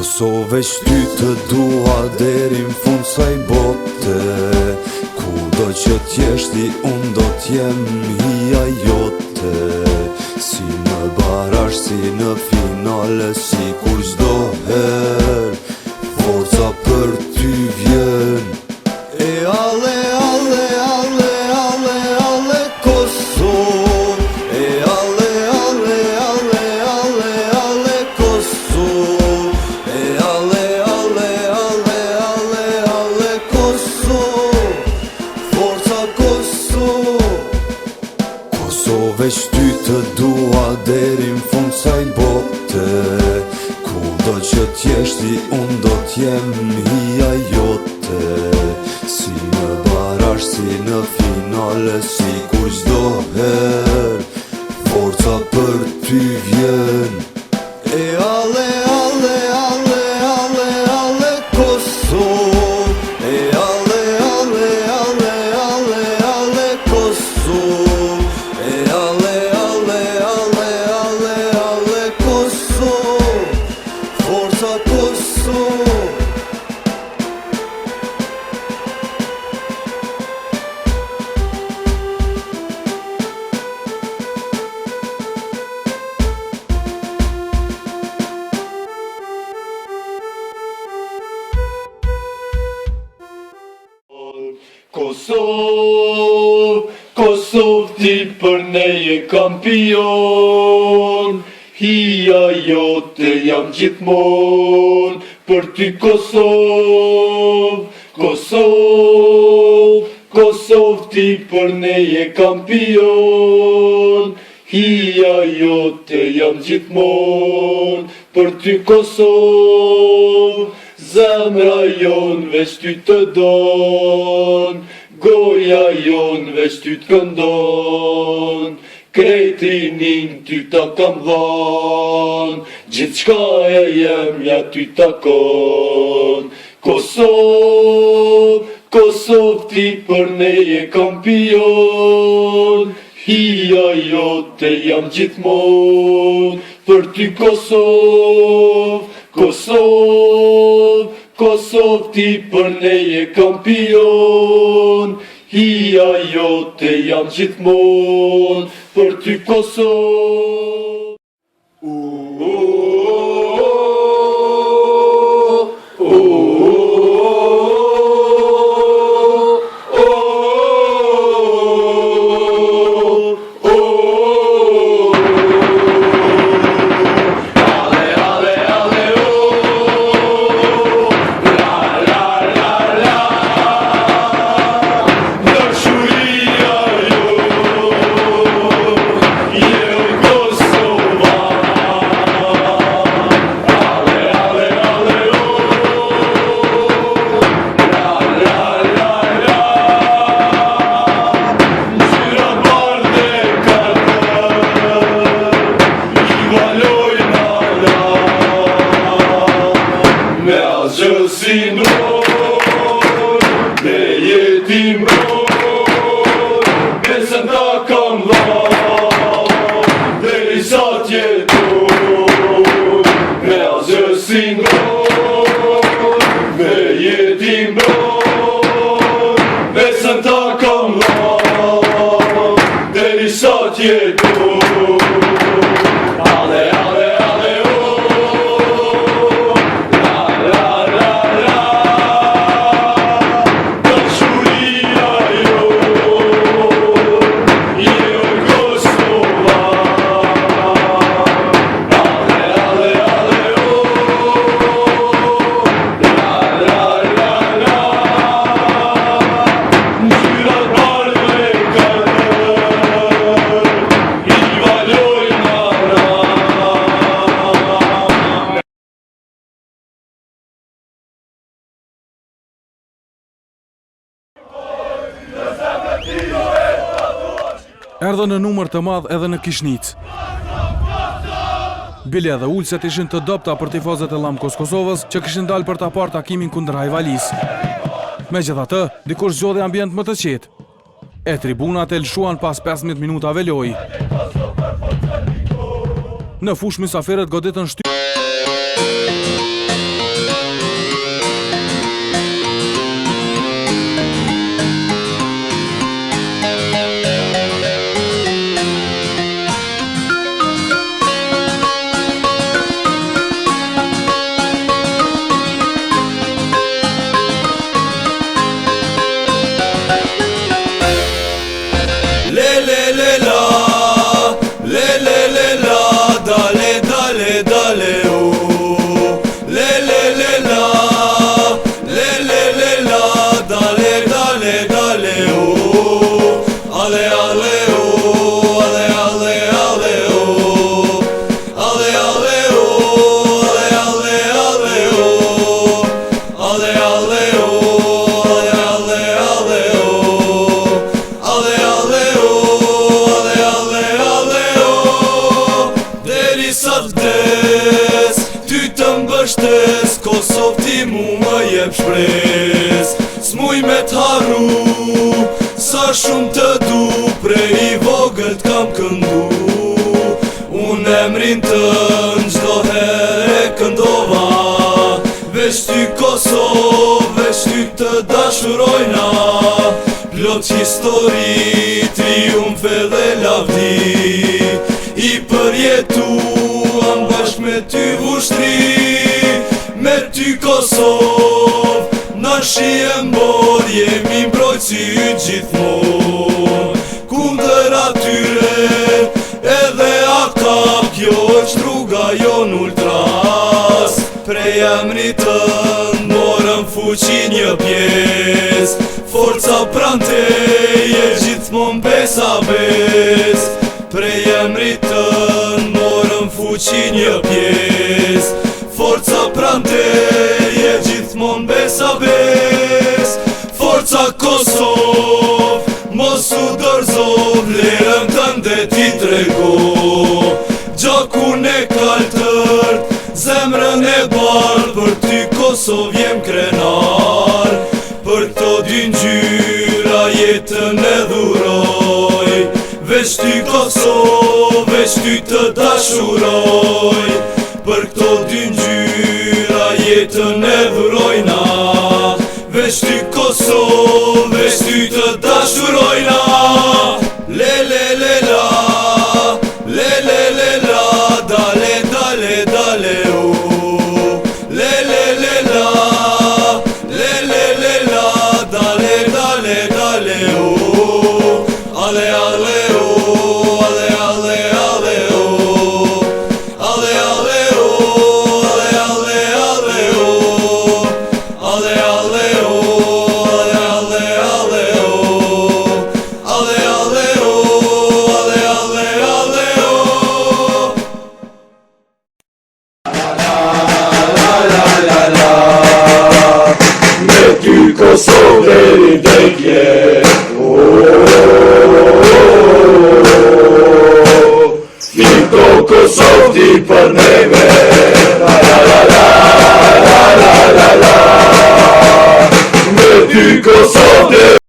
Kosovë shty të dua deri n'fund saj bote. Kudo që t'jesh ti unë do t'jem hija jote. Si në barash, si në finale, si kur çdo her forca për ty vjen. E ale, ale, ale, ale, ale Kosovë. E ale, ale, ale, ale, ale Kosovë. E ale, ale, ale, ale, ale Kosovë. Forca Kosovë. Kosovë shty të dua deri n'fund saj bote. Kudo që t'jesh ti unë do t'jem hija jote. Si në barash, si në finale, si kur çdo her forca për ty vjen. E ale, ale, ale, ale, ale Kosovë. E ale, ale, ale, ale, ale Kosovë. E ale, ale, ale, ale, ale Kosovë. Forca Kosovë. Kosovë, Kosovë ti për ne je kampion. Hija jote jam gjithmonë për ty Kosovë. Kosovë, Kosovë ti për ne je kampion. Hija jote jam gjithmonë për ty Kosovë. Zemra jon veç ty të don, goja jon veç ty të këndon. Krejtinin ty ta kam dhan, gjithçka e jemja ty takon. Kosovë, Kosovë ti për ne je kampion. Hija jote jam gjithmonë për ty Kosovë. Kosovë, Kosovë ti për ne je kampion. Hija jote jam gjithmonë për ty Kosovë. Si mbroj, me jeti mbroj, besën ta kam dha, deri sa t'jetoj. Me asgjë si mbroj, me jeti mbroj, besën ta kam dha, deri sa t'jetoj. Ale, ale, ale, erdhë në numër të madh edhe në Kishnic. Bile dhe ulset ishin të dobta për tifozët e Llamkos Kosovës që kishin dalë për ta parë takimin kundër Hajvalis. Megjithatë, dikush zgjodhi ambient më të qetë. E tribunat e lshuan pas 15 minutave lojë. Në fush mysafirët goditën le la, dale, dale, dale, le la, le la, dale, dale, dale, ale, ale, ale, ale, ale, ale, ale, ale, ale, ale, ale, ale, sa vdes, ty të mbështes, Kosov ti mu më jep shpres, s'muj me t'harru, sa shumë të du, prej I vogël t'kam këndu, unë emrin tën gjdo here këndova, veç ty Kosov, veç ty të dashurojna, plot histori, triumfe dhe lavdi, I përjetuam bashk me ty vushtri, me ty Kosov, na shije mbor, jemi mbrojtësi gjithmon, kundër atyre, edhe aka, kjo është rruga jon ultras, prej emrit tënd, morëm fuqi një pjes, forca pranteje, gjithmon besa bes, prej emrit tënd, morëm fuqi një pjes, forca pranteje, gjithmon besa bes, forca Kosov, mos u dorzo, vlerën tënde ti trego, gjakun e kaltërt, zemrën e bardh, për ty Kosov jem krenar, për to dy ngjyra jetën e dhuroj, veç ty Kosov, veç ty të dashuroj, për këto dy ngjyra jetën e dhurojna, veç ty Kosov, veç ty të dashurojna, le le le la, le le le la, dale dale dale le le le la, le le le la, dale dale dale ale ale Ty Kosov deri vdekje, Fiko Kosov ti për neve, la la la la la la la la, me ty Kosov deri